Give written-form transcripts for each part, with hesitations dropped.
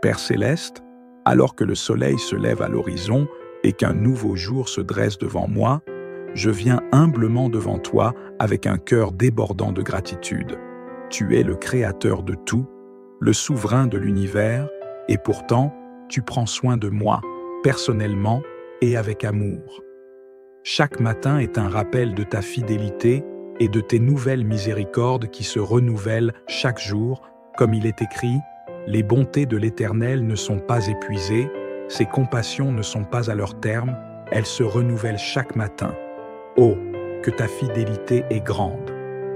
Père céleste, alors que le soleil se lève à l'horizon et qu'un nouveau jour se dresse devant moi, je viens humblement devant toi avec un cœur débordant de gratitude. Tu es le créateur de tout, le souverain de l'univers, et pourtant, tu prends soin de moi, personnellement et avec amour. Chaque matin est un rappel de ta fidélité et de tes nouvelles miséricordes qui se renouvellent chaque jour, comme il est écrit, « Les bontés de l'Éternel ne sont pas épuisées, ses compassions ne sont pas à leur terme, elles se renouvellent chaque matin. Oh, que ta fidélité est grande!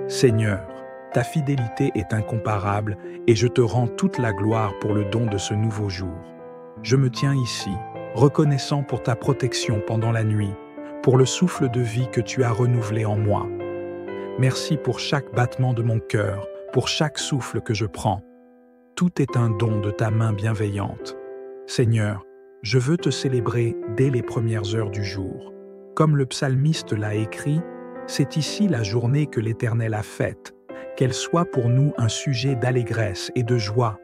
Seigneur, ta fidélité est incomparable et je te rends toute la gloire pour le don de ce nouveau jour. Je me tiens ici, reconnaissant pour ta protection pendant la nuit, pour le souffle de vie que tu as renouvelé en moi. Merci pour chaque battement de mon cœur, pour chaque souffle que je prends. Tout est un don de ta main bienveillante. Seigneur, je veux te célébrer dès les premières heures du jour. Comme le psalmiste l'a écrit, c'est ici la journée que l'Éternel a faite, qu'elle soit pour nous un sujet d'allégresse et de joie.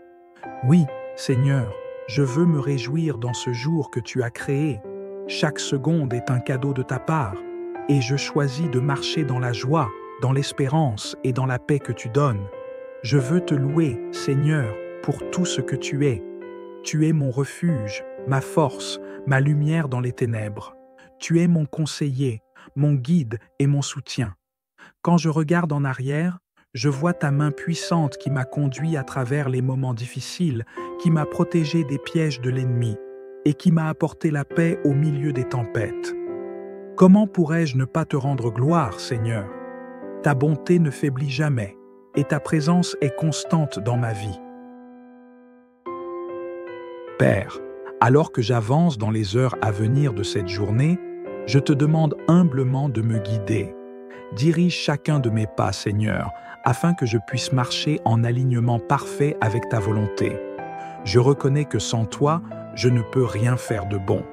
Oui, Seigneur, je veux me réjouir dans ce jour que tu as créé. Chaque seconde est un cadeau de ta part, et je choisis de marcher dans la joie, dans l'espérance et dans la paix que tu donnes. Je veux te louer, Seigneur, pour tout ce que tu es. Tu es mon refuge, ma force, ma lumière dans les ténèbres. Tu es mon conseiller, mon guide et mon soutien. Quand je regarde en arrière, je vois ta main puissante qui m'a conduit à travers les moments difficiles, qui m'a protégé des pièges de l'ennemi et qui m'a apporté la paix au milieu des tempêtes. Comment pourrais-je ne pas te rendre gloire, Seigneur? Ta bonté ne faiblit jamais et ta présence est constante dans ma vie. Père, alors que j'avance dans les heures à venir de cette journée, je te demande humblement de me guider. Dirige chacun de mes pas, Seigneur, afin que je puisse marcher en alignement parfait avec ta volonté. Je reconnais que sans toi, je ne peux rien faire de bon.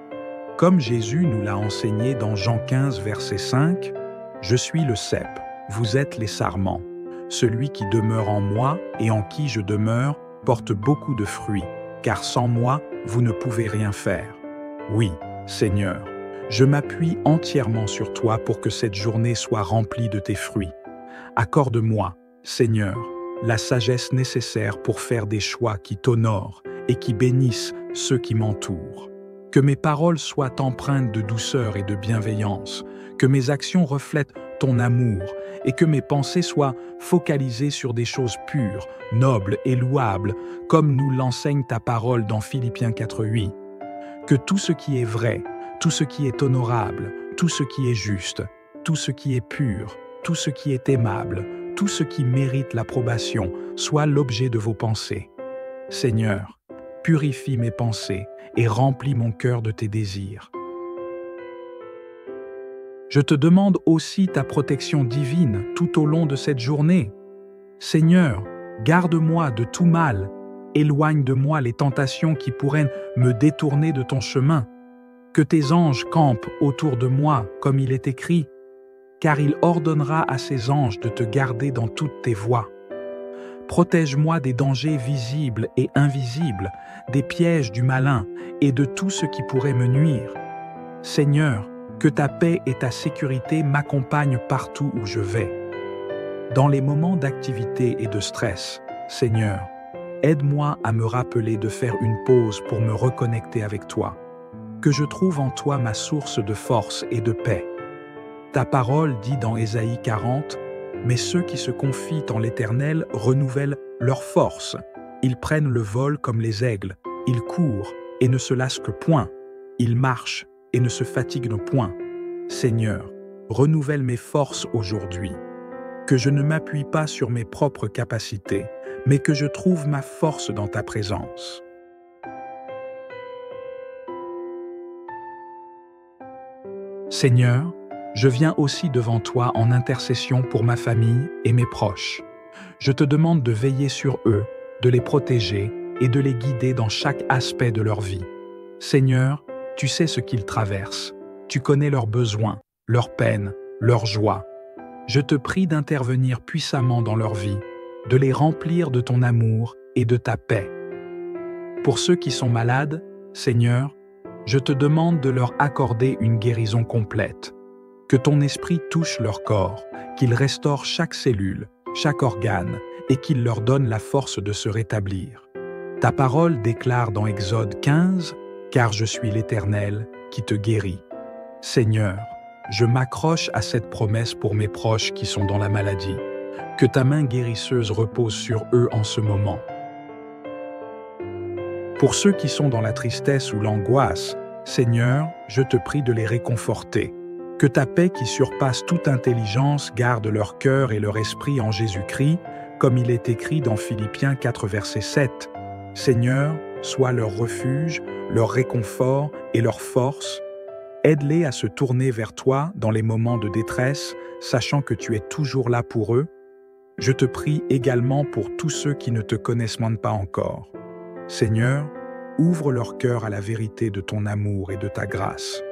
Comme Jésus nous l'a enseigné dans Jean 15, verset 5, « Je suis le cep, vous êtes les sarments. Celui qui demeure en moi et en qui je demeure porte beaucoup de fruits, car sans moi, vous ne pouvez rien faire. Oui, Seigneur, je m'appuie entièrement sur toi pour que cette journée soit remplie de tes fruits. Accorde-moi, Seigneur, la sagesse nécessaire pour faire des choix qui t'honorent et qui bénissent ceux qui m'entourent. Que mes paroles soient empreintes de douceur et de bienveillance, que mes actions reflètent ton amour et que mes pensées soient focalisées sur des choses pures, nobles et louables, comme nous l'enseigne ta parole dans Philippiens 4:8. Que tout ce qui est vrai, tout ce qui est honorable, tout ce qui est juste, tout ce qui est pur, tout ce qui est aimable, tout ce qui mérite l'approbation, soit l'objet de vos pensées. Seigneur, purifie mes pensées et remplis mon cœur de tes désirs. Je te demande aussi ta protection divine tout au long de cette journée. Seigneur, garde-moi de tout mal, éloigne de moi les tentations qui pourraient me détourner de ton chemin. Que tes anges campent autour de moi, comme il est écrit, car il ordonnera à ses anges de te garder dans toutes tes voies. Protège-moi des dangers visibles et invisibles, des pièges du malin et de tout ce qui pourrait me nuire. Seigneur, que ta paix et ta sécurité m'accompagnent partout où je vais. Dans les moments d'activité et de stress, Seigneur, aide-moi à me rappeler de faire une pause pour me reconnecter avec toi. Que je trouve en toi ma source de force et de paix. Ta parole dit dans Ésaïe 40, « Mais ceux qui se confient en l'Éternel renouvellent leur force. Ils prennent le vol comme les aigles. Ils courent et ne se lassent que point. Ils marchent et ne se fatiguent point. Seigneur, renouvelle mes forces aujourd'hui. Que je ne m'appuie pas sur mes propres capacités, mais que je trouve ma force dans ta présence. » Seigneur, je viens aussi devant toi en intercession pour ma famille et mes proches. Je te demande de veiller sur eux, de les protéger et de les guider dans chaque aspect de leur vie. Seigneur, tu sais ce qu'ils traversent. Tu connais leurs besoins, leurs peines, leurs joies. Je te prie d'intervenir puissamment dans leur vie, de les remplir de ton amour et de ta paix. Pour ceux qui sont malades, Seigneur, je te demande de leur accorder une guérison complète. Que ton esprit touche leur corps, qu'il restaure chaque cellule, chaque organe, et qu'il leur donne la force de se rétablir. Ta parole déclare dans Exode 15, « Car je suis l'Éternel qui te guérit ». Seigneur, je m'accroche à cette promesse pour mes proches qui sont dans la maladie. Que ta main guérisseuse repose sur eux en ce moment. Pour ceux qui sont dans la tristesse ou l'angoisse, Seigneur, je te prie de les réconforter. Que ta paix qui surpasse toute intelligence garde leur cœur et leur esprit en Jésus-Christ, comme il est écrit dans Philippiens 4, verset 7. Seigneur, sois leur refuge, leur réconfort et leur force. Aide-les à se tourner vers toi dans les moments de détresse, sachant que tu es toujours là pour eux. Je te prie également pour tous ceux qui ne te connaissent même pas encore. Seigneur, ouvre leur cœur à la vérité de ton amour et de ta grâce.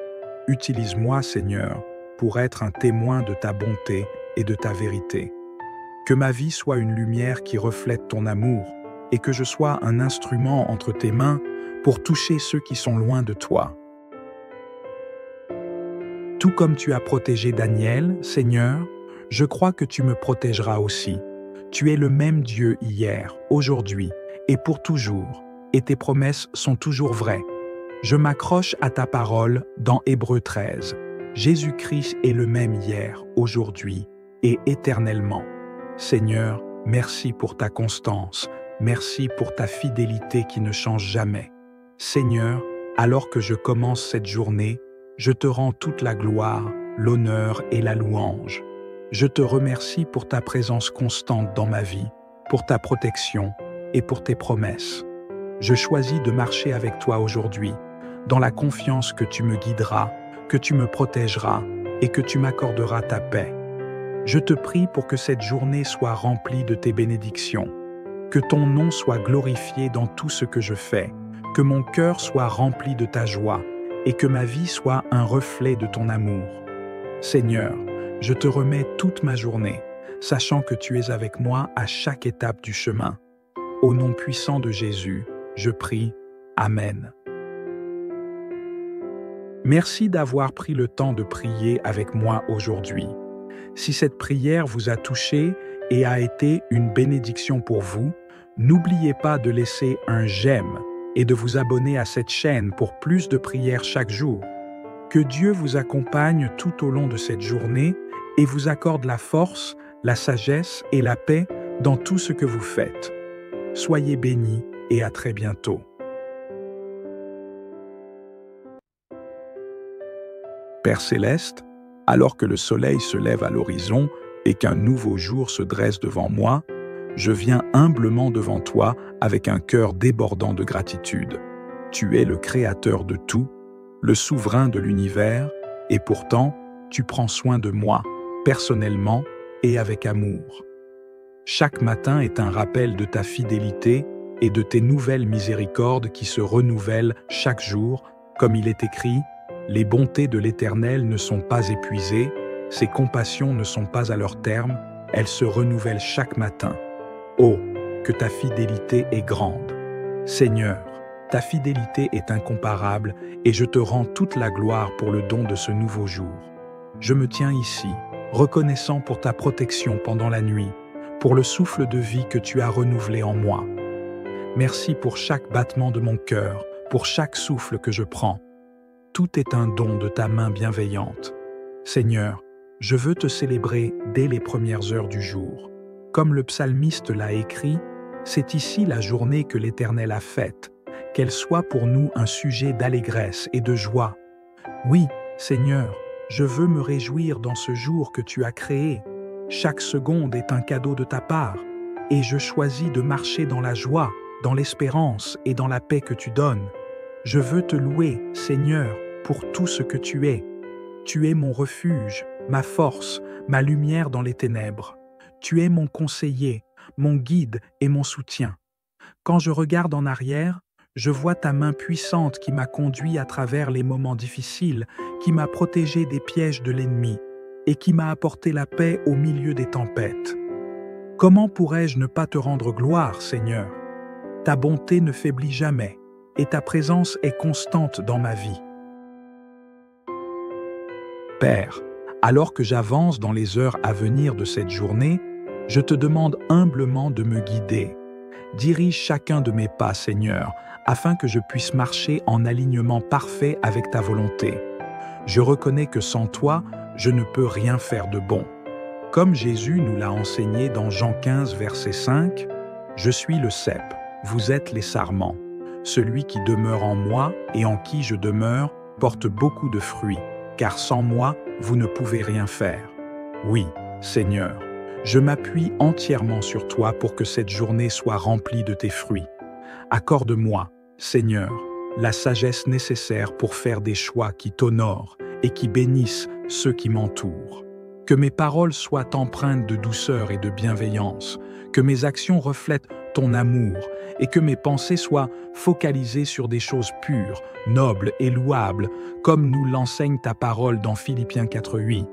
Utilise-moi, Seigneur, pour être un témoin de ta bonté et de ta vérité. Que ma vie soit une lumière qui reflète ton amour et que je sois un instrument entre tes mains pour toucher ceux qui sont loin de toi. Tout comme tu as protégé Daniel, Seigneur, je crois que tu me protégeras aussi. Tu es le même Dieu hier, aujourd'hui et pour toujours, et tes promesses sont toujours vraies. Je m'accroche à ta parole dans Hébreux 13. Jésus-Christ est le même hier, aujourd'hui et éternellement. Seigneur, merci pour ta constance, merci pour ta fidélité qui ne change jamais. Seigneur, alors que je commence cette journée, je te rends toute la gloire, l'honneur et la louange. Je te remercie pour ta présence constante dans ma vie, pour ta protection et pour tes promesses. Je choisis de marcher avec toi aujourd'hui, dans la confiance que tu me guideras, que tu me protégeras et que tu m'accorderas ta paix. Je te prie pour que cette journée soit remplie de tes bénédictions, que ton nom soit glorifié dans tout ce que je fais, que mon cœur soit rempli de ta joie et que ma vie soit un reflet de ton amour. Seigneur, je te remets toute ma journée, sachant que tu es avec moi à chaque étape du chemin. Au nom puissant de Jésus, je prie. Amen. Merci d'avoir pris le temps de prier avec moi aujourd'hui. Si cette prière vous a touché et a été une bénédiction pour vous, n'oubliez pas de laisser un j'aime et de vous abonner à cette chaîne pour plus de prières chaque jour. Que Dieu vous accompagne tout au long de cette journée et vous accorde la force, la sagesse et la paix dans tout ce que vous faites. Soyez bénis et à très bientôt. Père céleste, alors que le soleil se lève à l'horizon et qu'un nouveau jour se dresse devant moi, je viens humblement devant toi avec un cœur débordant de gratitude. Tu es le créateur de tout, le souverain de l'univers, et pourtant, tu prends soin de moi, personnellement et avec amour. Chaque matin est un rappel de ta fidélité et de tes nouvelles miséricordes qui se renouvellent chaque jour, comme il est écrit « Les bontés de l'Éternel ne sont pas épuisées, ses compassions ne sont pas à leur terme, elles se renouvellent chaque matin. Oh, que ta fidélité est grande! Seigneur, ta fidélité est incomparable et je te rends toute la gloire pour le don de ce nouveau jour. Je me tiens ici, reconnaissant pour ta protection pendant la nuit, pour le souffle de vie que tu as renouvelé en moi. Merci pour chaque battement de mon cœur, pour chaque souffle que je prends. Tout est un don de ta main bienveillante. Seigneur, je veux te célébrer dès les premières heures du jour. Comme le psalmiste l'a écrit, c'est ici la journée que l'Éternel a faite, qu'elle soit pour nous un sujet d'allégresse et de joie. Oui, Seigneur, je veux me réjouir dans ce jour que tu as créé. Chaque seconde est un cadeau de ta part, et je choisis de marcher dans la joie, dans l'espérance et dans la paix que tu donnes. Je veux te louer, Seigneur, pour tout ce que tu es. Tu es mon refuge, ma force, ma lumière dans les ténèbres. Tu es mon conseiller, mon guide et mon soutien. Quand je regarde en arrière, je vois ta main puissante qui m'a conduit à travers les moments difficiles, qui m'a protégé des pièges de l'ennemi et qui m'a apporté la paix au milieu des tempêtes. Comment pourrais-je ne pas te rendre gloire, Seigneur? Ta bonté ne faiblit jamais et ta présence est constante dans ma vie. Père, alors que j'avance dans les heures à venir de cette journée, je te demande humblement de me guider. Dirige chacun de mes pas, Seigneur, afin que je puisse marcher en alignement parfait avec ta volonté. Je reconnais que sans toi, je ne peux rien faire de bon. Comme Jésus nous l'a enseigné dans Jean 15, verset 5, « Je suis le cep, vous êtes les sarments. Celui qui demeure en moi et en qui je demeure porte beaucoup de fruits, car sans moi, vous ne pouvez rien faire. » Oui, Seigneur, je m'appuie entièrement sur toi pour que cette journée soit remplie de tes fruits. Accorde-moi, Seigneur, la sagesse nécessaire pour faire des choix qui t'honorent et qui bénissent ceux qui m'entourent. Que mes paroles soient empreintes de douceur et de bienveillance, que mes actions reflètent ton amour et que mes pensées soient focalisées sur des choses pures, nobles et louables, comme nous l'enseigne ta parole dans Philippiens 4:8.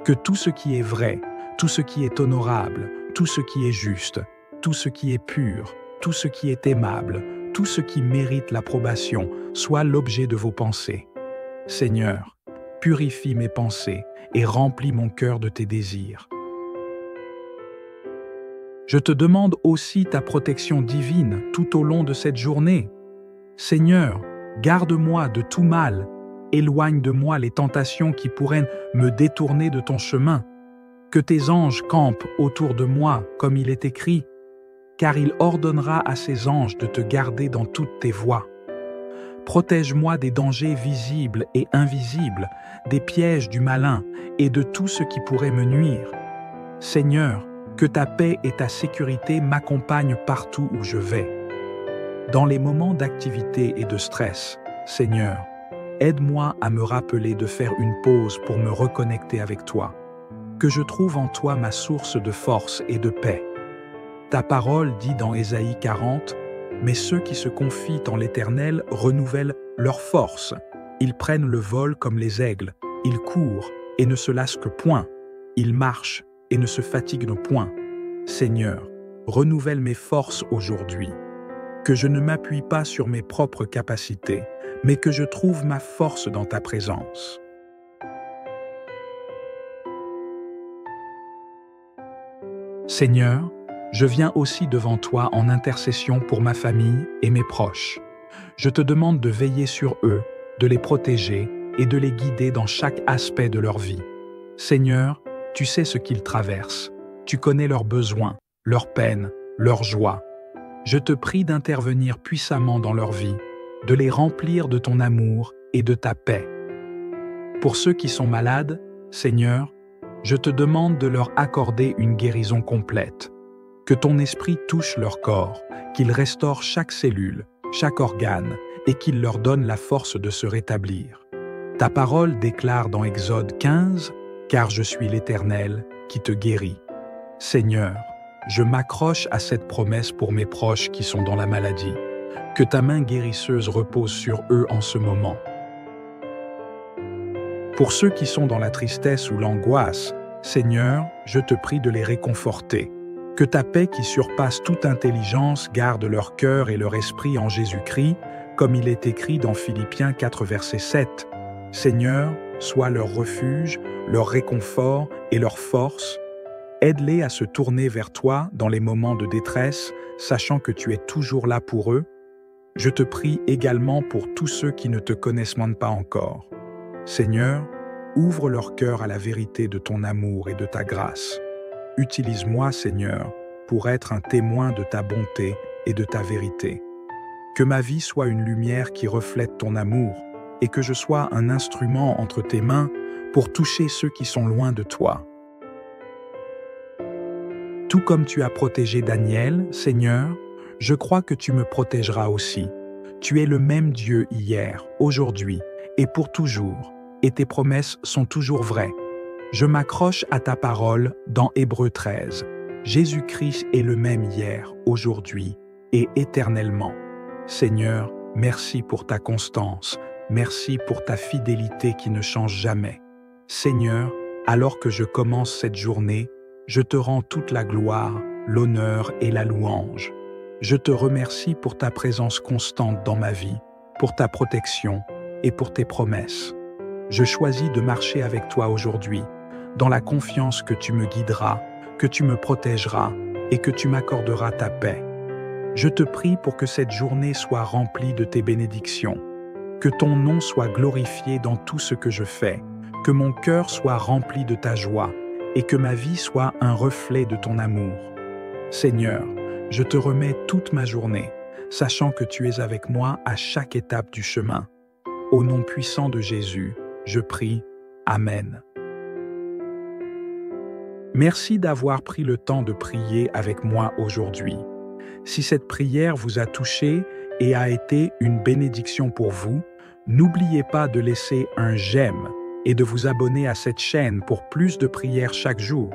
Que tout ce qui est vrai, tout ce qui est honorable, tout ce qui est juste, tout ce qui est pur, tout ce qui est aimable, tout ce qui mérite l'approbation, soit l'objet de vos pensées. Seigneur, purifie mes pensées et remplis mon cœur de tes désirs. Je te demande aussi ta protection divine tout au long de cette journée. Seigneur, garde-moi de tout mal, éloigne de moi les tentations qui pourraient me détourner de ton chemin. Que tes anges campent autour de moi, comme il est écrit, car il ordonnera à ses anges de te garder dans toutes tes voies. Protège-moi des dangers visibles et invisibles, des pièges du malin et de tout ce qui pourrait me nuire. Seigneur, que ta paix et ta sécurité m'accompagnent partout où je vais. Dans les moments d'activité et de stress, Seigneur, aide-moi à me rappeler de faire une pause pour me reconnecter avec toi. Que je trouve en toi ma source de force et de paix. Ta parole dit dans Ésaïe 40, « Mais ceux qui se confient en l'Éternel renouvellent leur force. Ils prennent le vol comme les aigles, ils courent et ne se lassent point, ils marchent et ne se fatiguent point. Seigneur, renouvelle mes forces aujourd'hui. Que je ne m'appuie pas sur mes propres capacités, mais que je trouve ma force dans ta présence. » Seigneur, je viens aussi devant toi en intercession pour ma famille et mes proches. Je te demande de veiller sur eux, de les protéger et de les guider dans chaque aspect de leur vie. Seigneur, tu sais ce qu'ils traversent. Tu connais leurs besoins, leurs peines, leurs joies. Je te prie d'intervenir puissamment dans leur vie, de les remplir de ton amour et de ta paix. Pour ceux qui sont malades, Seigneur, je te demande de leur accorder une guérison complète. Que ton esprit touche leur corps, qu'il restaure chaque cellule, chaque organe, et qu'il leur donne la force de se rétablir. Ta parole déclare dans Exode 15, « Car je suis l'Éternel qui te guérit. » Seigneur, je m'accroche à cette promesse pour mes proches qui sont dans la maladie. Que ta main guérisseuse repose sur eux en ce moment. Pour ceux qui sont dans la tristesse ou l'angoisse, Seigneur, je te prie de les réconforter. Que ta paix qui surpasse toute intelligence garde leur cœur et leur esprit en Jésus-Christ, comme il est écrit dans Philippiens 4, verset 7. Seigneur, sois leur refuge, leur réconfort et leur force. Aide-les à se tourner vers toi dans les moments de détresse, sachant que tu es toujours là pour eux. Je te prie également pour tous ceux qui ne te connaissent même pas encore. Seigneur, ouvre leur cœur à la vérité de ton amour et de ta grâce. Utilise-moi, Seigneur, pour être un témoin de ta bonté et de ta vérité. Que ma vie soit une lumière qui reflète ton amour et que je sois un instrument entre tes mains pour toucher ceux qui sont loin de toi. Tout comme tu as protégé Daniel, Seigneur, je crois que tu me protégeras aussi. Tu es le même Dieu hier, aujourd'hui et pour toujours, et tes promesses sont toujours vraies. Je m'accroche à ta parole dans Hébreux 13. Jésus-Christ est le même hier, aujourd'hui et éternellement. Seigneur, merci pour ta constance, merci pour ta fidélité qui ne change jamais. Seigneur, alors que je commence cette journée, je te rends toute la gloire, l'honneur et la louange. Je te remercie pour ta présence constante dans ma vie, pour ta protection et pour tes promesses. Je choisis de marcher avec toi aujourd'hui, dans la confiance que tu me guideras, que tu me protégeras et que tu m'accorderas ta paix. Je te prie pour que cette journée soit remplie de tes bénédictions, que ton nom soit glorifié dans tout ce que je fais, que mon cœur soit rempli de ta joie et que ma vie soit un reflet de ton amour. Seigneur, je te remets toute ma journée, sachant que tu es avec moi à chaque étape du chemin. Au nom puissant de Jésus, je prie. Amen. Merci d'avoir pris le temps de prier avec moi aujourd'hui. Si cette prière vous a touché et a été une bénédiction pour vous, n'oubliez pas de laisser un j'aime et de vous abonner à cette chaîne pour plus de prières chaque jour.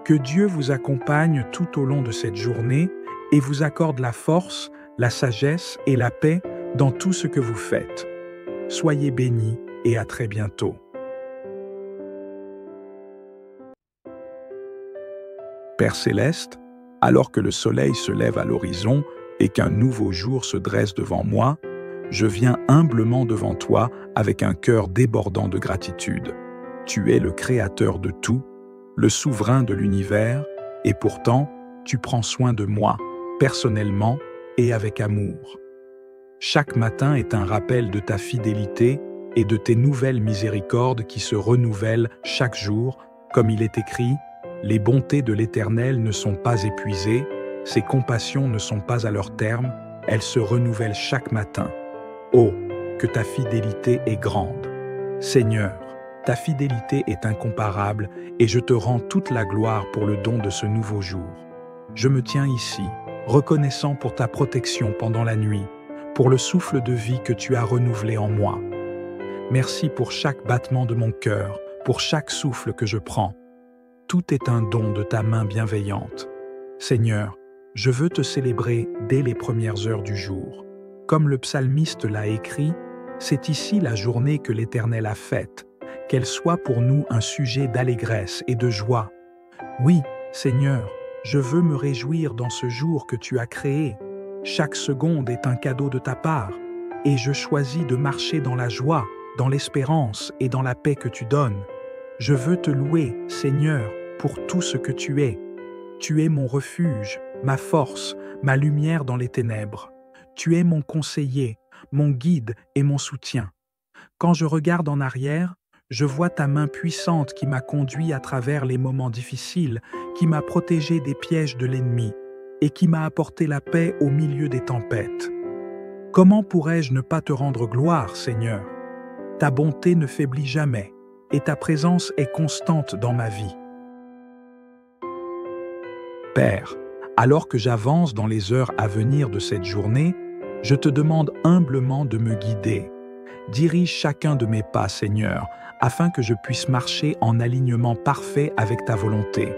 Que Dieu vous accompagne tout au long de cette journée et vous accorde la force, la sagesse et la paix dans tout ce que vous faites. Soyez bénis et à très bientôt. Père céleste, alors que le soleil se lève à l'horizon et qu'un nouveau jour se dresse devant moi, je viens humblement devant toi avec un cœur débordant de gratitude. Tu es le créateur de tout, le souverain de l'univers, et pourtant, tu prends soin de moi, personnellement et avec amour. Chaque matin est un rappel de ta fidélité et de tes nouvelles miséricordes qui se renouvellent chaque jour, comme il est écrit « Les bontés de l'Éternel ne sont pas épuisées, ses compassions ne sont pas à leur terme, elles se renouvellent chaque matin. Oh, que ta fidélité est grande. Seigneur, ta fidélité est incomparable et je te rends toute la gloire pour le don de ce nouveau jour. Je me tiens ici, reconnaissant pour ta protection pendant la nuit, pour le souffle de vie que tu as renouvelé en moi. Merci pour chaque battement de mon cœur, pour chaque souffle que je prends. Tout est un don de ta main bienveillante. Seigneur, je veux te célébrer dès les premières heures du jour. Comme le psalmiste l'a écrit, c'est ici la journée que l'Éternel a faite, qu'elle soit pour nous un sujet d'allégresse et de joie. Oui, Seigneur, je veux me réjouir dans ce jour que tu as créé. Chaque seconde est un cadeau de ta part, et je choisis de marcher dans la joie, dans l'espérance et dans la paix que tu donnes. Je veux te louer, Seigneur, pour tout ce que tu es. Tu es mon refuge, ma force, ma lumière dans les ténèbres. Tu es mon conseiller, mon guide et mon soutien. Quand je regarde en arrière, je vois ta main puissante qui m'a conduit à travers les moments difficiles, qui m'a protégé des pièges de l'ennemi et qui m'a apporté la paix au milieu des tempêtes. Comment pourrais-je ne pas te rendre gloire, Seigneur? Ta bonté ne faiblit jamais et ta présence est constante dans ma vie. Père, alors que j'avance dans les heures à venir de cette journée, je te demande humblement de me guider. Dirige chacun de mes pas, Seigneur, afin que je puisse marcher en alignement parfait avec ta volonté.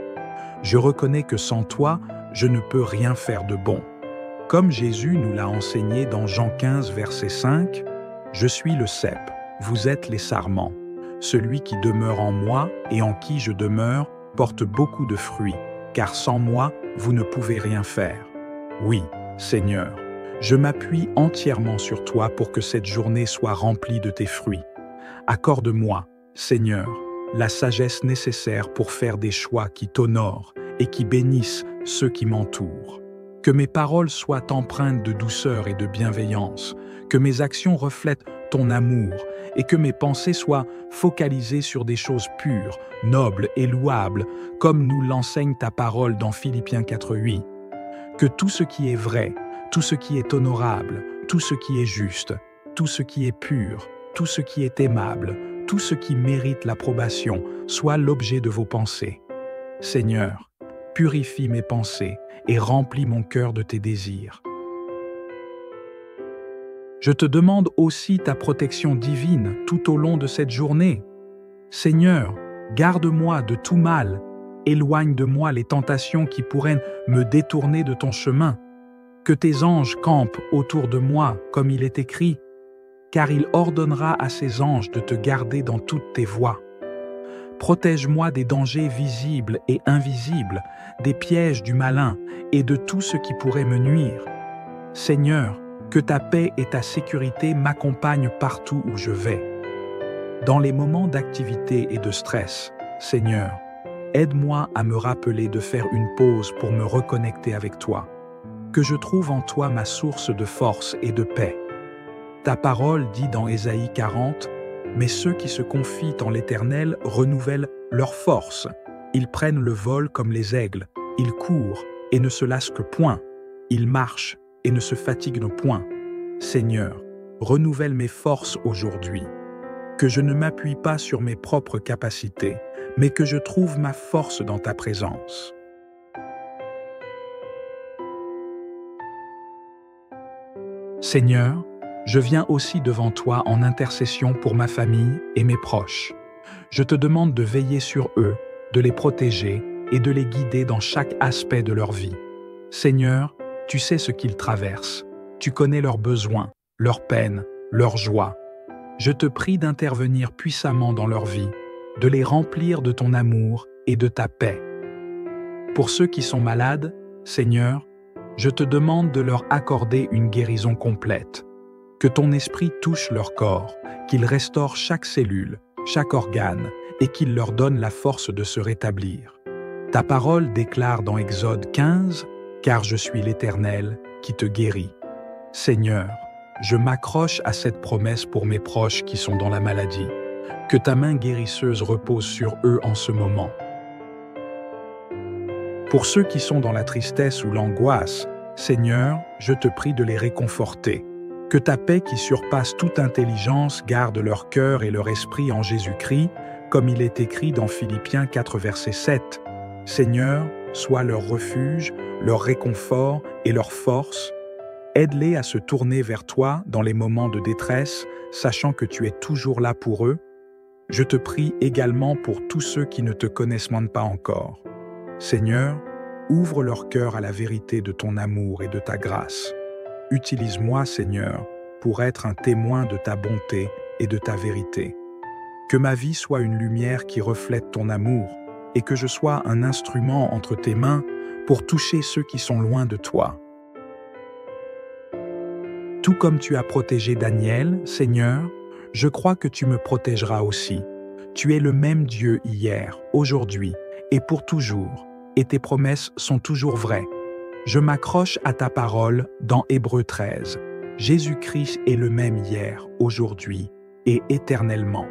Je reconnais que sans toi, je ne peux rien faire de bon. Comme Jésus nous l'a enseigné dans Jean 15, verset 5, « Je suis le cep, vous êtes les sarments. Celui qui demeure en moi et en qui je demeure porte beaucoup de fruits, car sans moi, vous ne pouvez rien faire. Oui, Seigneur, je m'appuie entièrement sur toi pour que cette journée soit remplie de tes fruits. Accorde-moi, Seigneur, la sagesse nécessaire pour faire des choix qui t'honorent et qui bénissent ceux qui m'entourent. Que mes paroles soient empreintes de douceur et de bienveillance, que mes actions reflètent ton amour et que mes pensées soient focalisées sur des choses pures, nobles et louables, comme nous l'enseigne ta parole dans Philippiens 4:8. Que tout ce qui est vrai, tout ce qui est honorable, tout ce qui est juste, tout ce qui est pur, tout ce qui est aimable, tout ce qui mérite l'approbation, soit l'objet de vos pensées. Seigneur, purifie mes pensées et remplis mon cœur de tes désirs. Je te demande aussi ta protection divine tout au long de cette journée. Seigneur, garde-moi de tout mal, éloigne de moi les tentations qui pourraient me détourner de ton chemin. Que tes anges campent autour de moi, comme il est écrit, car il ordonnera à ses anges de te garder dans toutes tes voies. Protège-moi des dangers visibles et invisibles, des pièges du malin et de tout ce qui pourrait me nuire. Seigneur, que ta paix et ta sécurité m'accompagnent partout où je vais. Dans les moments d'activité et de stress, Seigneur, aide-moi à me rappeler de faire une pause pour me reconnecter avec toi. Que je trouve en toi ma source de force et de paix. Ta parole dit dans Ésaïe 40, « Mais ceux qui se confient en l'Éternel renouvellent leur force. Ils prennent le vol comme les aigles, ils courent et ne se lassent point. Ils marchent et ne se fatiguent point. Seigneur, renouvelle mes forces aujourd'hui. Que je ne m'appuie pas sur mes propres capacités, mais que je trouve ma force dans ta présence. » Seigneur, je viens aussi devant toi en intercession pour ma famille et mes proches. Je te demande de veiller sur eux, de les protéger et de les guider dans chaque aspect de leur vie. Seigneur, tu sais ce qu'ils traversent. Tu connais leurs besoins, leurs peines, leurs joies. Je te prie d'intervenir puissamment dans leur vie, de les remplir de ton amour et de ta paix. Pour ceux qui sont malades, Seigneur, je te demande de leur accorder une guérison complète. Que ton esprit touche leur corps, qu'il restaure chaque cellule, chaque organe, et qu'il leur donne la force de se rétablir. Ta parole déclare dans Exode 15, « Car je suis l'Éternel qui te guérit. » Seigneur, je m'accroche à cette promesse pour mes proches qui sont dans la maladie. Que ta main guérisseuse repose sur eux en ce moment. Pour ceux qui sont dans la tristesse ou l'angoisse, Seigneur, je te prie de les réconforter. Que ta paix qui surpasse toute intelligence garde leur cœur et leur esprit en Jésus-Christ, comme il est écrit dans Philippiens 4, verset 7. Seigneur, sois leur refuge, leur réconfort et leur force. Aide-les à se tourner vers toi dans les moments de détresse, sachant que tu es toujours là pour eux. Je te prie également pour tous ceux qui ne te connaissent même pas encore. Seigneur, ouvre leur cœur à la vérité de ton amour et de ta grâce. Utilise-moi, Seigneur, pour être un témoin de ta bonté et de ta vérité. Que ma vie soit une lumière qui reflète ton amour et que je sois un instrument entre tes mains pour toucher ceux qui sont loin de toi. Tout comme tu as protégé Daniel, Seigneur, je crois que tu me protégeras aussi. Tu es le même Dieu hier, aujourd'hui et pour toujours, et tes promesses sont toujours vraies. Je m'accroche à ta parole dans Hébreux 13. Jésus-Christ est le même hier, aujourd'hui et éternellement.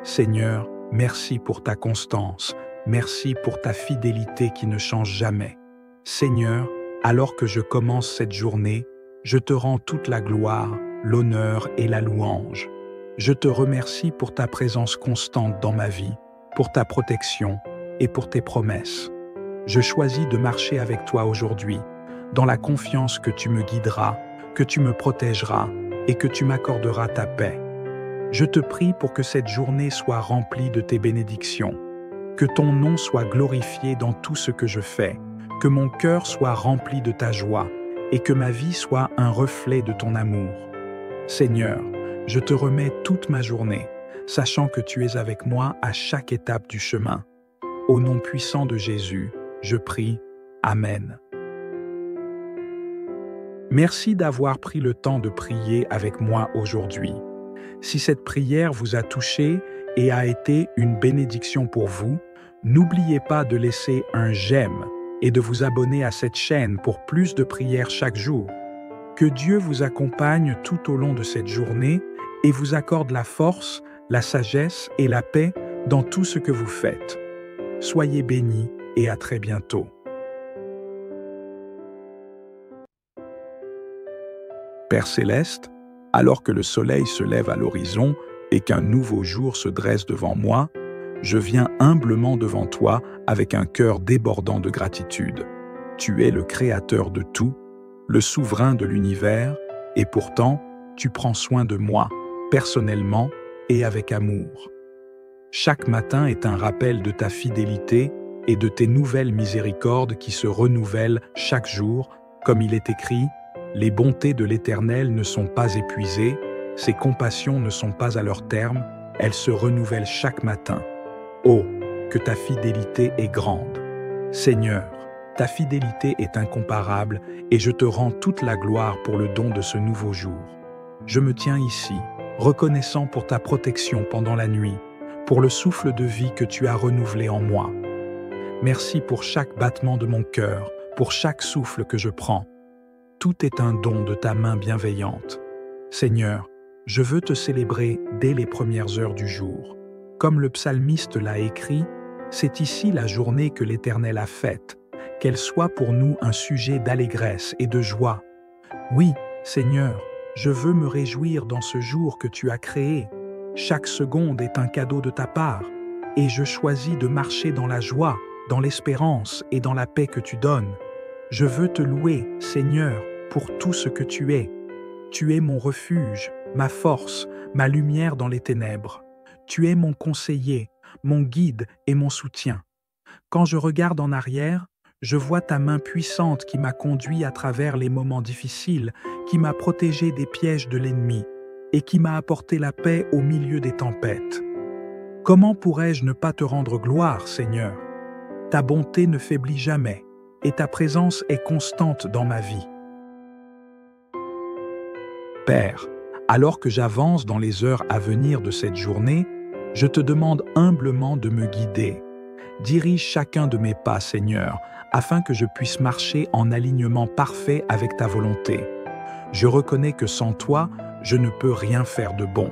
Seigneur, merci pour ta constance, merci pour ta fidélité qui ne change jamais. Seigneur, alors que je commence cette journée, je te rends toute la gloire, l'honneur et la louange. Je te remercie pour ta présence constante dans ma vie, pour ta protection et pour tes promesses. Je choisis de marcher avec toi aujourd'hui, dans la confiance que tu me guideras, que tu me protégeras et que tu m'accorderas ta paix. Je te prie pour que cette journée soit remplie de tes bénédictions, que ton nom soit glorifié dans tout ce que je fais, que mon cœur soit rempli de ta joie et que ma vie soit un reflet de ton amour. Seigneur, je te remets toute ma journée, sachant que tu es avec moi à chaque étape du chemin. Au nom puissant de Jésus, je prie. Amen. Merci d'avoir pris le temps de prier avec moi aujourd'hui. Si cette prière vous a touché et a été une bénédiction pour vous, n'oubliez pas de laisser un j'aime et de vous abonner à cette chaîne pour plus de prières chaque jour. Que Dieu vous accompagne tout au long de cette journée et vous accorde la force, la sagesse et la paix dans tout ce que vous faites. Soyez bénis et à très bientôt. Père céleste, alors que le soleil se lève à l'horizon et qu'un nouveau jour se dresse devant moi, je viens humblement devant toi avec un cœur débordant de gratitude. Tu es le créateur de tout, le souverain de l'univers, et pourtant, tu prends soin de moi, personnellement et avec amour. Chaque matin est un rappel de ta fidélité et de tes nouvelles miséricordes qui se renouvellent chaque jour, comme il est écrit, « Les bontés de l'Éternel ne sont pas épuisées, ses compassions ne sont pas à leur terme, elles se renouvellent chaque matin. » Oh, que ta fidélité est grande. Seigneur, Ta fidélité est incomparable et je te rends toute la gloire pour le don de ce nouveau jour. Je me tiens ici, reconnaissant pour ta protection pendant la nuit, pour le souffle de vie que tu as renouvelé en moi. Merci pour chaque battement de mon cœur, pour chaque souffle que je prends. Tout est un don de ta main bienveillante. Seigneur, je veux te célébrer dès les premières heures du jour. Comme le psalmiste l'a écrit, c'est ici la journée que l'Éternel a faite, qu'elle soit pour nous un sujet d'allégresse et de joie. Oui, Seigneur, je veux me réjouir dans ce jour que tu as créé. Chaque seconde est un cadeau de ta part, et je choisis de marcher dans la joie, dans l'espérance et dans la paix que tu donnes. Je veux te louer, Seigneur, pour tout ce que tu es. Tu es mon refuge, ma force, ma lumière dans les ténèbres. Tu es mon conseiller, mon guide et mon soutien. Quand je regarde en arrière, je vois ta main puissante qui m'a conduit à travers les moments difficiles, qui m'a protégé des pièges de l'ennemi et qui m'a apporté la paix au milieu des tempêtes. Comment pourrais-je ne pas te rendre gloire, Seigneur? Ta bonté ne faiblit jamais et ta présence est constante dans ma vie. Père, alors que j'avance dans les heures à venir de cette journée, je te demande humblement de me guider. Dirige chacun de mes pas, Seigneur, afin que je puisse marcher en alignement parfait avec ta volonté. Je reconnais que sans toi, je ne peux rien faire de bon.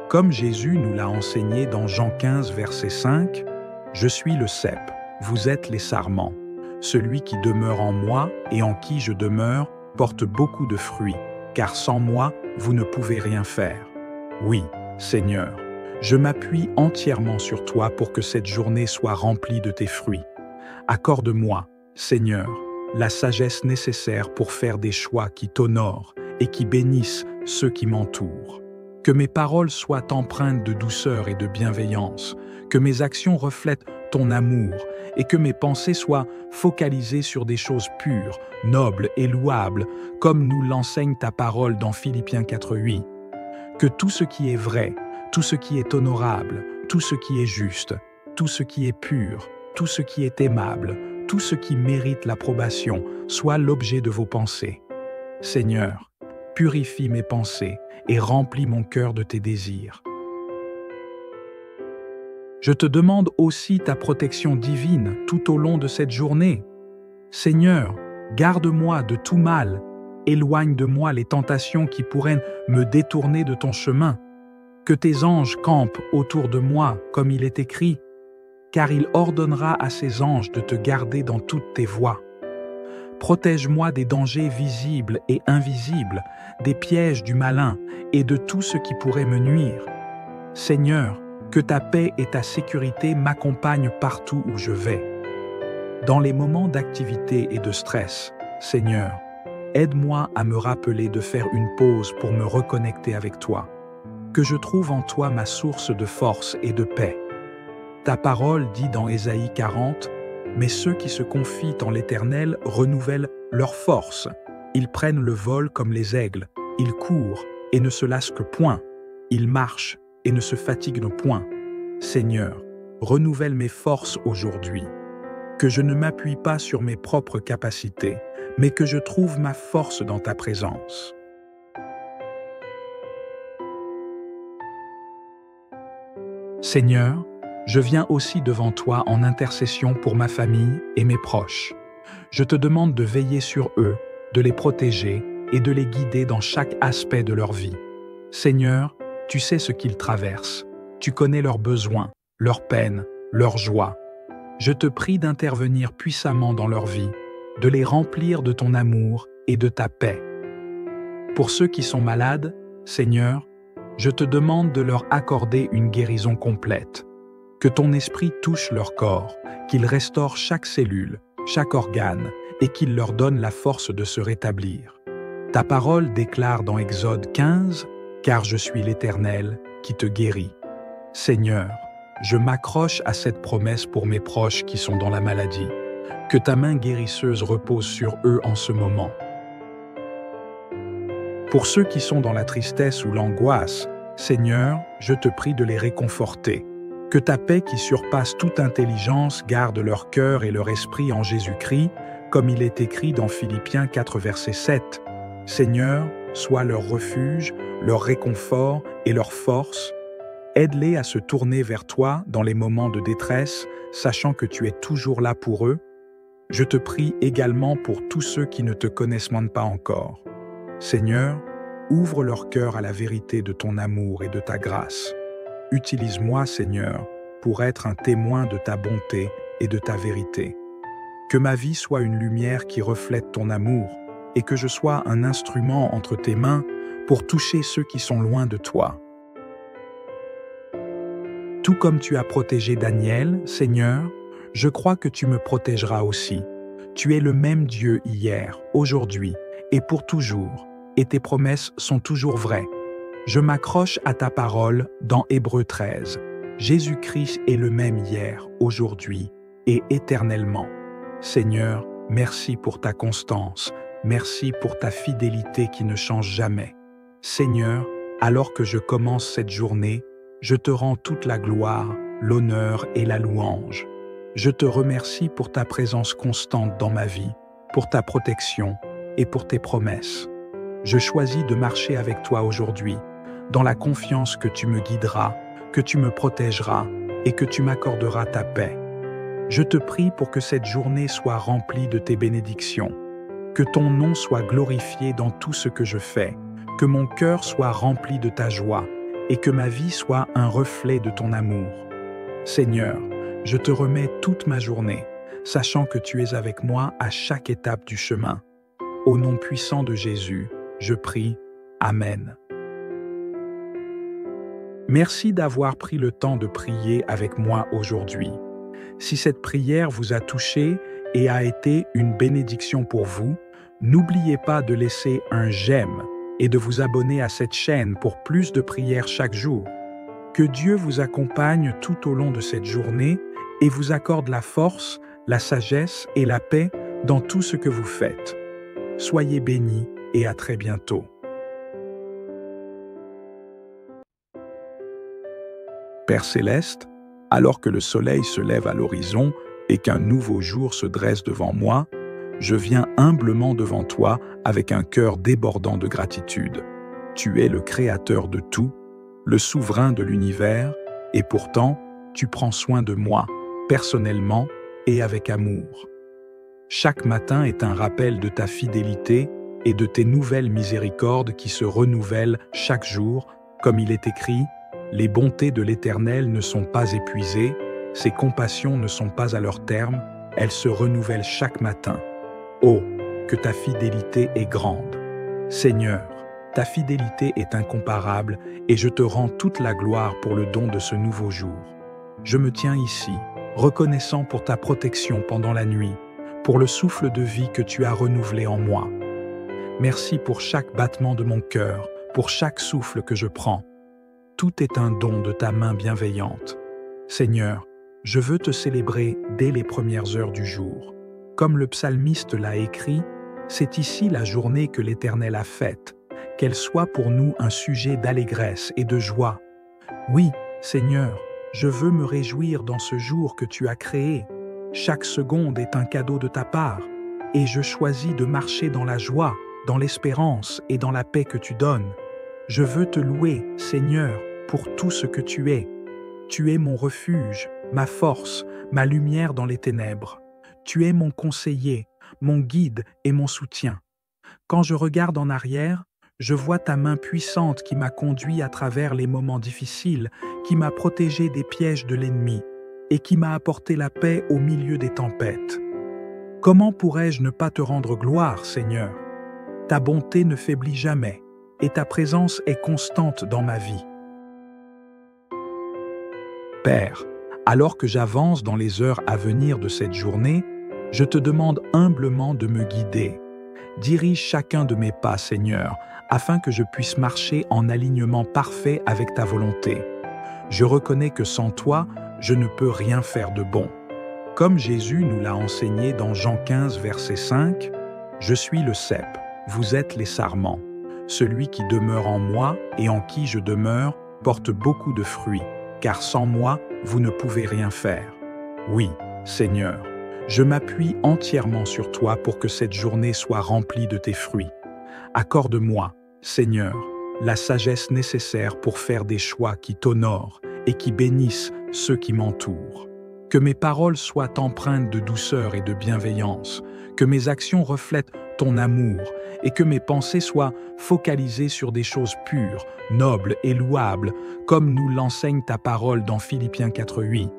Comme Jésus nous l'a enseigné dans Jean 15, verset 5, « Je suis le cep, vous êtes les sarments. Celui qui demeure en moi et en qui je demeure porte beaucoup de fruits, car sans moi, vous ne pouvez rien faire. » Oui, Seigneur, je m'appuie entièrement sur toi pour que cette journée soit remplie de tes fruits. Accorde-moi, Seigneur, la sagesse nécessaire pour faire des choix qui t'honorent et qui bénissent ceux qui m'entourent. Que mes paroles soient empreintes de douceur et de bienveillance, que mes actions reflètent ton amour et que mes pensées soient focalisées sur des choses pures, nobles et louables, comme nous l'enseigne ta parole dans Philippiens 4:8. Que tout ce qui est vrai, tout ce qui est honorable, tout ce qui est juste, tout ce qui est pur, tout ce qui est aimable, tout ce qui mérite l'approbation soit l'objet de vos pensées. Seigneur, purifie mes pensées et remplis mon cœur de tes désirs. Je te demande aussi ta protection divine tout au long de cette journée. Seigneur, garde-moi de tout mal, éloigne de moi les tentations qui pourraient me détourner de ton chemin. Que tes anges campent autour de moi, comme il est écrit, car il ordonnera à ses anges de te garder dans toutes tes voies. Protège-moi des dangers visibles et invisibles, des pièges du malin et de tout ce qui pourrait me nuire. Seigneur, que ta paix et ta sécurité m'accompagnent partout où je vais. Dans les moments d'activité et de stress, Seigneur, aide-moi à me rappeler de faire une pause pour me reconnecter avec toi. Que je trouve en toi ma source de force et de paix. Ta parole dit dans Ésaïe 40, « Mais ceux qui se confient en l'Éternel renouvellent leur force. Ils prennent le vol comme les aigles. Ils courent et ne se lassent que point. Ils marchent et ne se fatiguent point. Seigneur, renouvelle mes forces aujourd'hui. Que je ne m'appuie pas sur mes propres capacités, mais que je trouve ma force dans ta présence. » Seigneur, je viens aussi devant toi en intercession pour ma famille et mes proches. Je te demande de veiller sur eux, de les protéger et de les guider dans chaque aspect de leur vie. Seigneur, tu sais ce qu'ils traversent. Tu connais leurs besoins, leurs peines, leurs joies. Je te prie d'intervenir puissamment dans leur vie, de les remplir de ton amour et de ta paix. Pour ceux qui sont malades, Seigneur, je te demande de leur accorder une guérison complète. Que ton esprit touche leur corps, qu'il restaure chaque cellule, chaque organe, et qu'il leur donne la force de se rétablir. Ta parole déclare dans Exode 15, « Car je suis l'Éternel qui te guérit. » Seigneur, je m'accroche à cette promesse pour mes proches qui sont dans la maladie. Que ta main guérisseuse repose sur eux en ce moment. Pour ceux qui sont dans la tristesse ou l'angoisse, Seigneur, je te prie de les réconforter. Que ta paix qui surpasse toute intelligence garde leur cœur et leur esprit en Jésus-Christ, comme il est écrit dans Philippiens 4, verset 7. Seigneur, sois leur refuge, leur réconfort et leur force. Aide-les à se tourner vers toi dans les moments de détresse, sachant que tu es toujours là pour eux. Je te prie également pour tous ceux qui ne te connaissent même pas encore. Seigneur, ouvre leur cœur à la vérité de ton amour et de ta grâce. Utilise-moi, Seigneur, pour être un témoin de ta bonté et de ta vérité. Que ma vie soit une lumière qui reflète ton amour et que je sois un instrument entre tes mains pour toucher ceux qui sont loin de toi. Tout comme tu as protégé Daniel, Seigneur, je crois que tu me protégeras aussi. Tu es le même Dieu hier, aujourd'hui et pour toujours, et tes promesses sont toujours vraies. Je m'accroche à ta parole dans Hébreux 13. Jésus-Christ est le même hier, aujourd'hui et éternellement. Seigneur, merci pour ta constance, merci pour ta fidélité qui ne change jamais. Seigneur, alors que je commence cette journée, je te rends toute la gloire, l'honneur et la louange. Je te remercie pour ta présence constante dans ma vie, pour ta protection et pour tes promesses. Je choisis de marcher avec toi aujourd'hui, dans la confiance que tu me guideras, que tu me protégeras et que tu m'accorderas ta paix. Je te prie pour que cette journée soit remplie de tes bénédictions, que ton nom soit glorifié dans tout ce que je fais, que mon cœur soit rempli de ta joie et que ma vie soit un reflet de ton amour. Seigneur, je te remets toute ma journée, sachant que tu es avec moi à chaque étape du chemin. Au nom puissant de Jésus, je prie. Amen. Merci d'avoir pris le temps de prier avec moi aujourd'hui. Si cette prière vous a touché et a été une bénédiction pour vous, n'oubliez pas de laisser un j'aime et de vous abonner à cette chaîne pour plus de prières chaque jour. Que Dieu vous accompagne tout au long de cette journée et vous accorde la force, la sagesse et la paix dans tout ce que vous faites. Soyez bénis et à très bientôt. Père céleste, alors que le soleil se lève à l'horizon et qu'un nouveau jour se dresse devant moi, je viens humblement devant toi avec un cœur débordant de gratitude. Tu es le créateur de tout, le souverain de l'univers, et pourtant, tu prends soin de moi, personnellement et avec amour. Chaque matin est un rappel de ta fidélité et de tes nouvelles miséricordes qui se renouvellent chaque jour, comme il est écrit « Les bontés de l'Éternel ne sont pas épuisées, ses compassions ne sont pas à leur terme, elles se renouvellent chaque matin. Oh, que ta fidélité est grande! Seigneur, ta fidélité est incomparable et je te rends toute la gloire pour le don de ce nouveau jour. Je me tiens ici, reconnaissant pour ta protection pendant la nuit, pour le souffle de vie que tu as renouvelé en moi. Merci pour chaque battement de mon cœur, pour chaque souffle que je prends. Tout est un don de ta main bienveillante. Seigneur, je veux te célébrer dès les premières heures du jour. Comme le psalmiste l'a écrit, c'est ici la journée que l'Éternel a faite, qu'elle soit pour nous un sujet d'allégresse et de joie. Oui, Seigneur, je veux me réjouir dans ce jour que tu as créé. Chaque seconde est un cadeau de ta part, et je choisis de marcher dans la joie, dans l'espérance et dans la paix que tu donnes. Je veux te louer, Seigneur, pour tout ce que tu es. Tu es mon refuge, ma force, ma lumière dans les ténèbres. Tu es mon conseiller, mon guide et mon soutien. Quand je regarde en arrière, je vois ta main puissante qui m'a conduit à travers les moments difficiles, qui m'a protégé des pièges de l'ennemi et qui m'a apporté la paix au milieu des tempêtes. Comment pourrais-je ne pas te rendre gloire, Seigneur? Ta bonté ne faiblit jamais et ta présence est constante dans ma vie. Père, alors que j'avance dans les heures à venir de cette journée, je te demande humblement de me guider. Dirige chacun de mes pas, Seigneur, afin que je puisse marcher en alignement parfait avec ta volonté. Je reconnais que sans toi, je ne peux rien faire de bon. Comme Jésus nous l'a enseigné dans Jean 15, verset 5, « Je suis le cep, vous êtes les sarments. Celui qui demeure en moi et en qui je demeure porte beaucoup de fruits, car sans moi, vous ne pouvez rien faire. » Oui, Seigneur, Je m'appuie entièrement sur toi pour que cette journée soit remplie de tes fruits. Accorde-moi, Seigneur, la sagesse nécessaire pour faire des choix qui t'honorent et qui bénissent ceux qui m'entourent. Que mes paroles soient empreintes de douceur et de bienveillance, que mes actions reflètent ton amour et que mes pensées soient focalisées sur des choses pures, nobles et louables, comme nous l'enseigne ta parole dans Philippiens 4:8.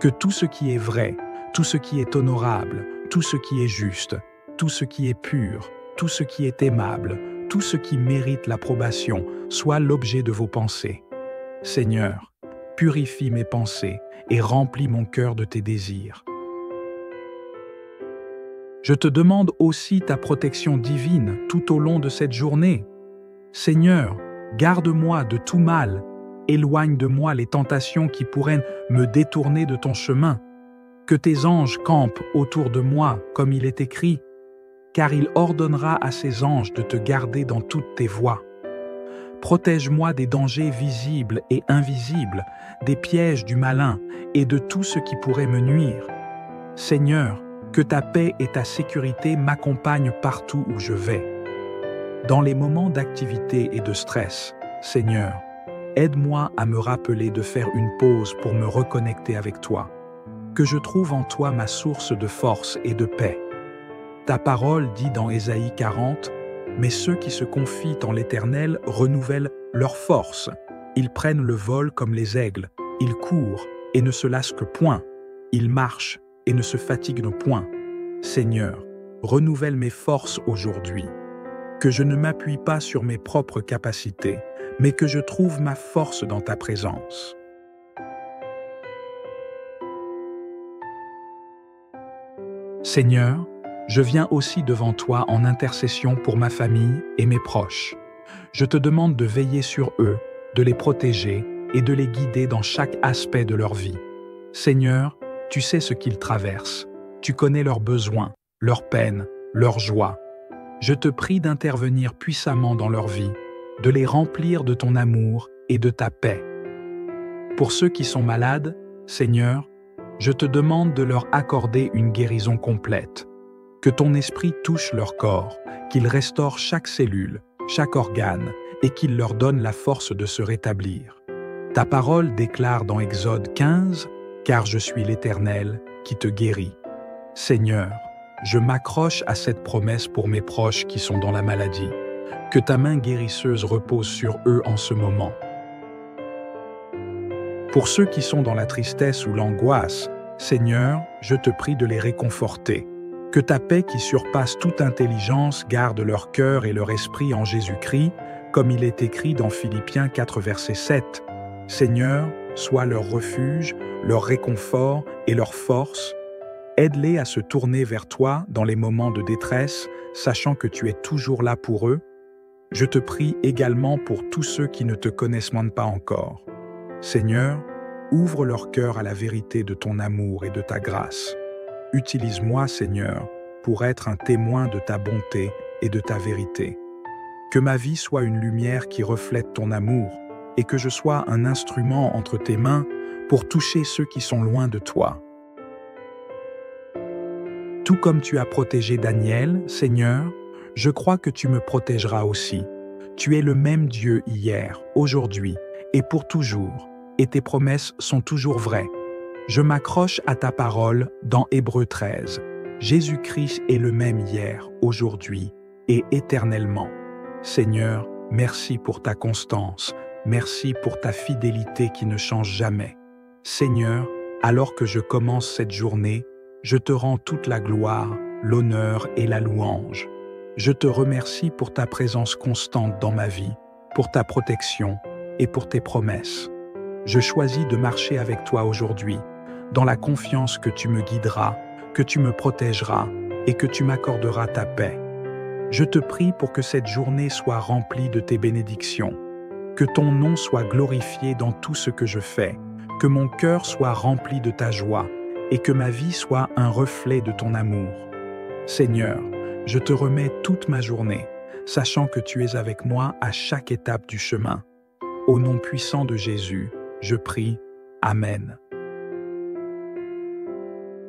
Que tout ce qui est vrai, tout ce qui est honorable, tout ce qui est juste, tout ce qui est pur, tout ce qui est aimable, tout ce qui mérite l'approbation soit l'objet de vos pensées. Seigneur, purifie mes pensées et remplis mon cœur de tes désirs. Je te demande aussi ta protection divine tout au long de cette journée. Seigneur, garde-moi de tout mal, éloigne de moi les tentations qui pourraient me détourner de ton chemin. Que tes anges campent autour de moi, comme il est écrit, car il ordonnera à ses anges de te garder dans toutes tes voies. Protège-moi des dangers visibles et invisibles, des pièges du malin et de tout ce qui pourrait me nuire. Seigneur, que ta paix et ta sécurité m'accompagnent partout où je vais. Dans les moments d'activité et de stress, Seigneur, aide-moi à me rappeler de faire une pause pour me reconnecter avec toi. Que je trouve en toi ma source de force et de paix. Ta parole dit dans Ésaïe 40, « Mais ceux qui se confient en l'Éternel renouvellent leur force. Ils prennent le vol comme les aigles, ils courent et ne se lassent point, ils marchent et ne se fatiguent point. Seigneur, renouvelle mes forces aujourd'hui. Que je ne m'appuie pas sur mes propres capacités, mais que je trouve ma force dans ta présence. » Seigneur, je viens aussi devant toi en intercession pour ma famille et mes proches. Je te demande de veiller sur eux, de les protéger et de les guider dans chaque aspect de leur vie. Seigneur, tu sais ce qu'ils traversent. Tu connais leurs besoins, leurs peines, leurs joies. Je te prie d'intervenir puissamment dans leur vie, de les remplir de ton amour et de ta paix. Pour ceux qui sont malades, Seigneur, je te demande de leur accorder une guérison complète. Que ton esprit touche leur corps, qu'il restaure chaque cellule, chaque organe, et qu'il leur donne la force de se rétablir. Ta parole déclare dans Exode 15, « Car je suis l'Éternel qui te guérit. » Seigneur, je m'accroche à cette promesse pour mes proches qui sont dans la maladie. Que ta main guérisseuse repose sur eux en ce moment. Pour ceux qui sont dans la tristesse ou l'angoisse, Seigneur, je te prie de les réconforter. Que ta paix qui surpasse toute intelligence garde leur cœur et leur esprit en Jésus-Christ, comme il est écrit dans Philippiens 4, verset 7. Seigneur, sois leur refuge, leur réconfort et leur force. Aide-les à se tourner vers toi dans les moments de détresse, sachant que tu es toujours là pour eux. Je te prie également pour tous ceux qui ne te connaissent même pas encore. Seigneur, ouvre leur cœur à la vérité de ton amour et de ta grâce. Utilise-moi, Seigneur, pour être un témoin de ta bonté et de ta vérité. Que ma vie soit une lumière qui reflète ton amour et que je sois un instrument entre tes mains pour toucher ceux qui sont loin de toi. Tout comme tu as protégé Daniel, Seigneur, je crois que tu me protégeras aussi. Tu es le même Dieu hier, aujourd'hui et pour toujours, et tes promesses sont toujours vraies. Je m'accroche à ta parole dans Hébreux 13. Jésus-Christ est le même hier, aujourd'hui et éternellement. Seigneur, merci pour ta constance, merci pour ta fidélité qui ne change jamais. Seigneur, alors que je commence cette journée, je te rends toute la gloire, l'honneur et la louange. Je te remercie pour ta présence constante dans ma vie, pour ta protection et pour tes promesses. Je choisis de marcher avec toi aujourd'hui, dans la confiance que tu me guideras, que tu me protégeras et que tu m'accorderas ta paix. Je te prie pour que cette journée soit remplie de tes bénédictions, que ton nom soit glorifié dans tout ce que je fais, que mon cœur soit rempli de ta joie et que ma vie soit un reflet de ton amour. Seigneur, je te remets toute ma journée, sachant que tu es avec moi à chaque étape du chemin. Au nom puissant de Jésus, je prie. Amen.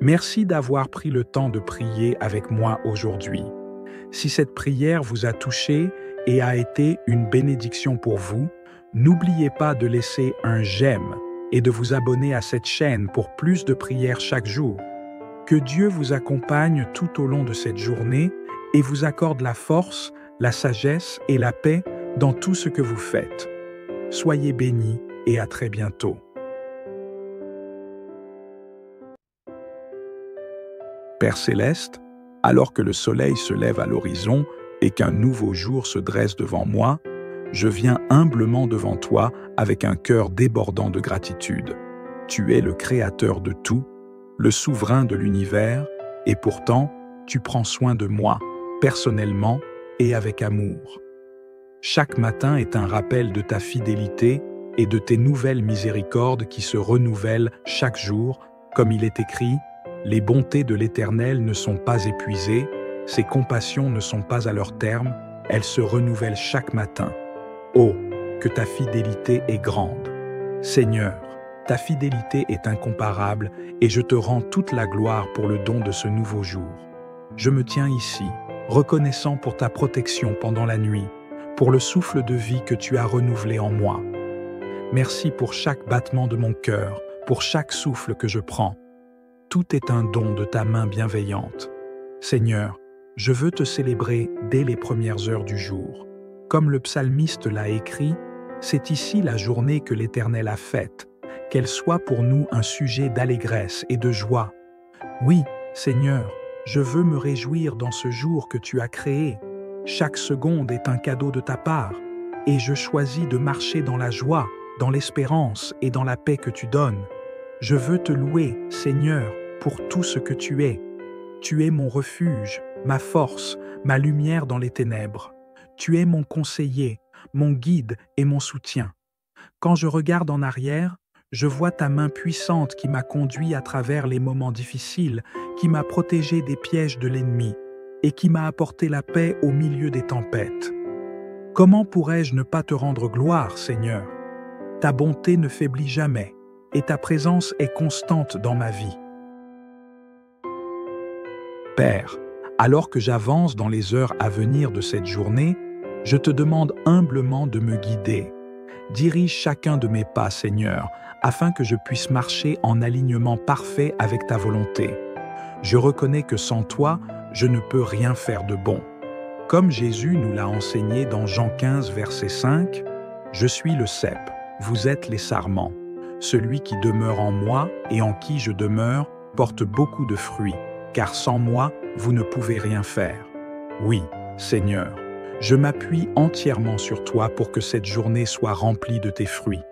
Merci d'avoir pris le temps de prier avec moi aujourd'hui. Si cette prière vous a touché et a été une bénédiction pour vous, n'oubliez pas de laisser un j'aime et de vous abonner à cette chaîne pour plus de prières chaque jour. Que Dieu vous accompagne tout au long de cette journée et vous accorde la force, la sagesse et la paix dans tout ce que vous faites. Soyez bénis et à très bientôt. Père céleste, alors que le soleil se lève à l'horizon et qu'un nouveau jour se dresse devant moi, je viens humblement devant toi avec un cœur débordant de gratitude. Tu es le créateur de tout, le souverain de l'univers, et pourtant, tu prends soin de moi, personnellement et avec amour. Chaque matin est un rappel de ta fidélité et de tes nouvelles miséricordes qui se renouvellent chaque jour, comme il est écrit « Les bontés de l'Éternel ne sont pas épuisées, ses compassions ne sont pas à leur terme, elles se renouvellent chaque matin. Oh, que ta fidélité est grande! Seigneur, ta fidélité est incomparable et je te rends toute la gloire pour le don de ce nouveau jour. Je me tiens ici, reconnaissant pour ta protection pendant la nuit, pour le souffle de vie que tu as renouvelé en moi. Merci pour chaque battement de mon cœur, pour chaque souffle que je prends. Tout est un don de ta main bienveillante. Seigneur, je veux te célébrer dès les premières heures du jour. Comme le psalmiste l'a écrit, c'est ici la journée que l'Éternel a faite, qu'elle soit pour nous un sujet d'allégresse et de joie. Oui, Seigneur, je veux me réjouir dans ce jour que tu as créé. Chaque seconde est un cadeau de ta part, et je choisis de marcher dans la joie, dans l'espérance et dans la paix que tu donnes. Je veux te louer, Seigneur, pour tout ce que tu es. Tu es mon refuge, ma force, ma lumière dans les ténèbres. Tu es mon conseiller, mon guide et mon soutien. Quand je regarde en arrière, je vois ta main puissante qui m'a conduit à travers les moments difficiles, qui m'a protégé des pièges de l'ennemi et qui m'a apporté la paix au milieu des tempêtes. Comment pourrais-je ne pas te rendre gloire, Seigneur? Ta bonté ne faiblit jamais et ta présence est constante dans ma vie. Père, alors que j'avance dans les heures à venir de cette journée, je te demande humblement de me guider. Dirige chacun de mes pas, Seigneur, afin que je puisse marcher en alignement parfait avec ta volonté. Je reconnais que sans toi, je ne peux rien faire de bon. Comme Jésus nous l'a enseigné dans Jean 15, verset 5, « Je suis le cep, vous êtes les sarments. Celui qui demeure en moi et en qui je demeure porte beaucoup de fruits, car sans moi, vous ne pouvez rien faire. Oui, Seigneur, je m'appuie entièrement sur toi pour que cette journée soit remplie de tes fruits.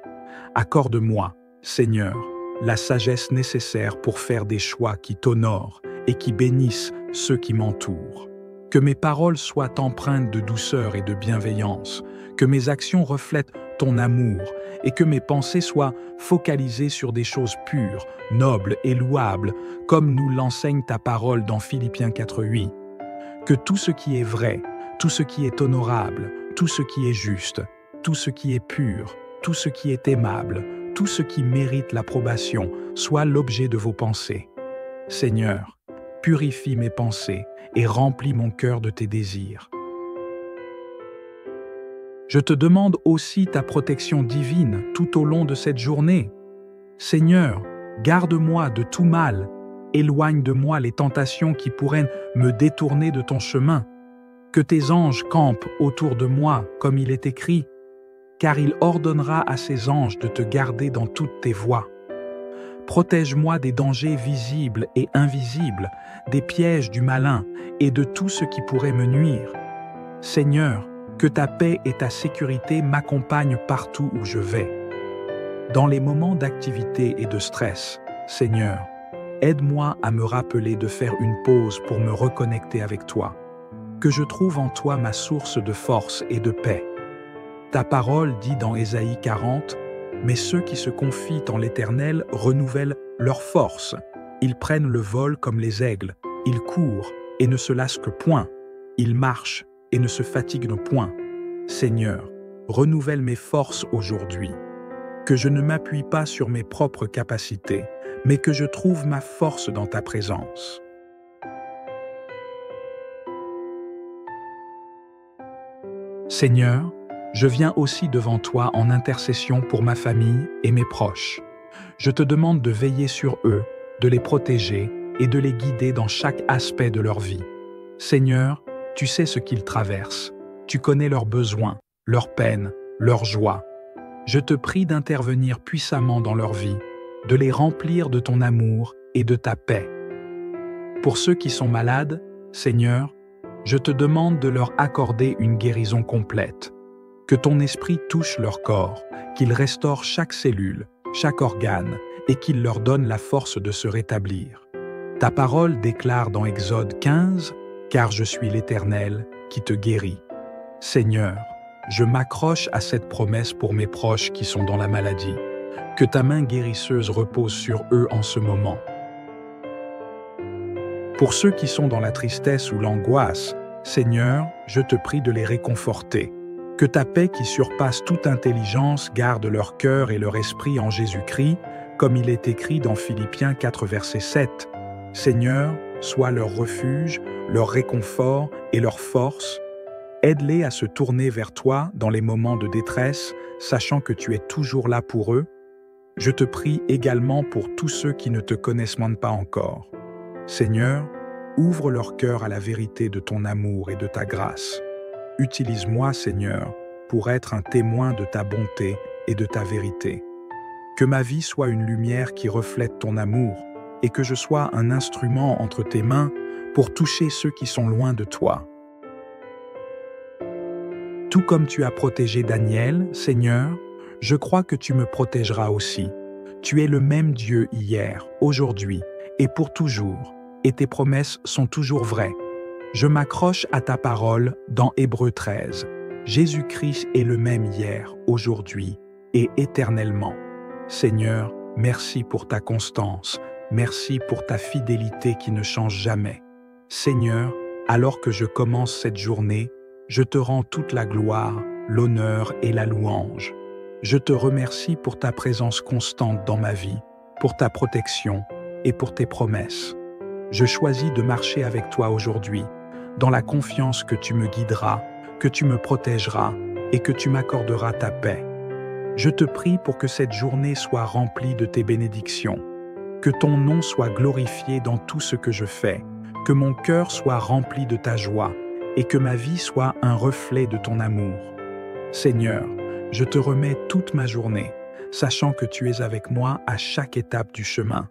Accorde-moi, Seigneur, la sagesse nécessaire pour faire des choix qui t'honorent et qui bénissent ceux qui m'entourent. Que mes paroles soient empreintes de douceur et de bienveillance, que mes actions reflètent ton amour et que mes pensées soient focalisées sur des choses pures, nobles et louables, comme nous l'enseigne ta parole dans Philippiens 4:8. Que tout ce qui est vrai, tout ce qui est honorable, tout ce qui est juste, tout ce qui est pur, tout ce qui est aimable, tout ce qui mérite l'approbation, soit l'objet de vos pensées. Seigneur, purifie mes pensées et remplis mon cœur de tes désirs. Je te demande aussi ta protection divine tout au long de cette journée. Seigneur, garde-moi de tout mal, éloigne de moi les tentations qui pourraient me détourner de ton chemin. Que tes anges campent autour de moi, comme il est écrit, car il ordonnera à ses anges de te garder dans toutes tes voies. Protège-moi des dangers visibles et invisibles, des pièges du malin et de tout ce qui pourrait me nuire. Seigneur, que ta paix et ta sécurité m'accompagnent partout où je vais. Dans les moments d'activité et de stress, Seigneur, aide-moi à me rappeler de faire une pause pour me reconnecter avec toi. Que je trouve en toi ma source de force et de paix. Ta parole dit dans Ésaïe 40, « Mais ceux qui se confient en l'Éternel renouvellent leur force. Ils prennent le vol comme les aigles. Ils courent et ne se lassent point. Ils marchent et ne se fatiguent point. Seigneur, renouvelle mes forces aujourd'hui. Que je ne m'appuie pas sur mes propres capacités, mais que je trouve ma force dans ta présence. Seigneur, je viens aussi devant toi en intercession pour ma famille et mes proches. Je te demande de veiller sur eux, de les protéger et de les guider dans chaque aspect de leur vie. Seigneur, tu sais ce qu'ils traversent. Tu connais leurs besoins, leurs peines, leurs joies. Je te prie d'intervenir puissamment dans leur vie, de les remplir de ton amour et de ta paix. Pour ceux qui sont malades, Seigneur, je te demande de leur accorder une guérison complète. Que ton esprit touche leur corps, qu'il restaure chaque cellule, chaque organe, et qu'il leur donne la force de se rétablir. Ta parole déclare dans Exode 15, « Car je suis l'Éternel qui te guérit ». Seigneur, je m'accroche à cette promesse pour mes proches qui sont dans la maladie. Que ta main guérisseuse repose sur eux en ce moment. Pour ceux qui sont dans la tristesse ou l'angoisse, Seigneur, je te prie de les réconforter. Que ta paix qui surpasse toute intelligence garde leur cœur et leur esprit en Jésus-Christ, comme il est écrit dans Philippiens 4, verset 7. Seigneur, sois leur refuge, leur réconfort et leur force. Aide-les à se tourner vers toi dans les moments de détresse, sachant que tu es toujours là pour eux. Je te prie également pour tous ceux qui ne te connaissent même pas encore. Seigneur, ouvre leur cœur à la vérité de ton amour et de ta grâce. Utilise-moi, Seigneur, pour être un témoin de ta bonté et de ta vérité. Que ma vie soit une lumière qui reflète ton amour et que je sois un instrument entre tes mains pour toucher ceux qui sont loin de toi. Tout comme tu as protégé Daniel, Seigneur, je crois que tu me protégeras aussi. Tu es le même Dieu hier, aujourd'hui et pour toujours, et tes promesses sont toujours vraies. Je m'accroche à ta parole dans Hébreux 13. Jésus-Christ est le même hier, aujourd'hui et éternellement. Seigneur, merci pour ta constance, merci pour ta fidélité qui ne change jamais. Seigneur, alors que je commence cette journée, je te rends toute la gloire, l'honneur et la louange. Je te remercie pour ta présence constante dans ma vie, pour ta protection et pour tes promesses. Je choisis de marcher avec toi aujourd'hui, dans la confiance que tu me guideras, que tu me protégeras et que tu m'accorderas ta paix. Je te prie pour que cette journée soit remplie de tes bénédictions, que ton nom soit glorifié dans tout ce que je fais, que mon cœur soit rempli de ta joie et que ma vie soit un reflet de ton amour. Seigneur, je te remets toute ma journée, sachant que tu es avec moi à chaque étape du chemin.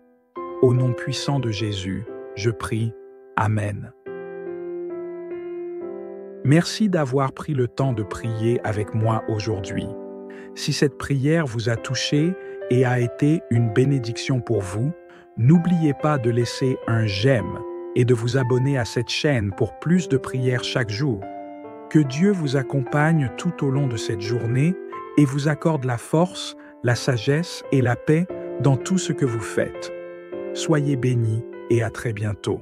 Au nom puissant de Jésus, je prie. Amen. Merci d'avoir pris le temps de prier avec moi aujourd'hui. Si cette prière vous a touché et a été une bénédiction pour vous, n'oubliez pas de laisser un j'aime et de vous abonner à cette chaîne pour plus de prières chaque jour. Que Dieu vous accompagne tout au long de cette journée et vous accorde la force, la sagesse et la paix dans tout ce que vous faites. Soyez bénis et à très bientôt.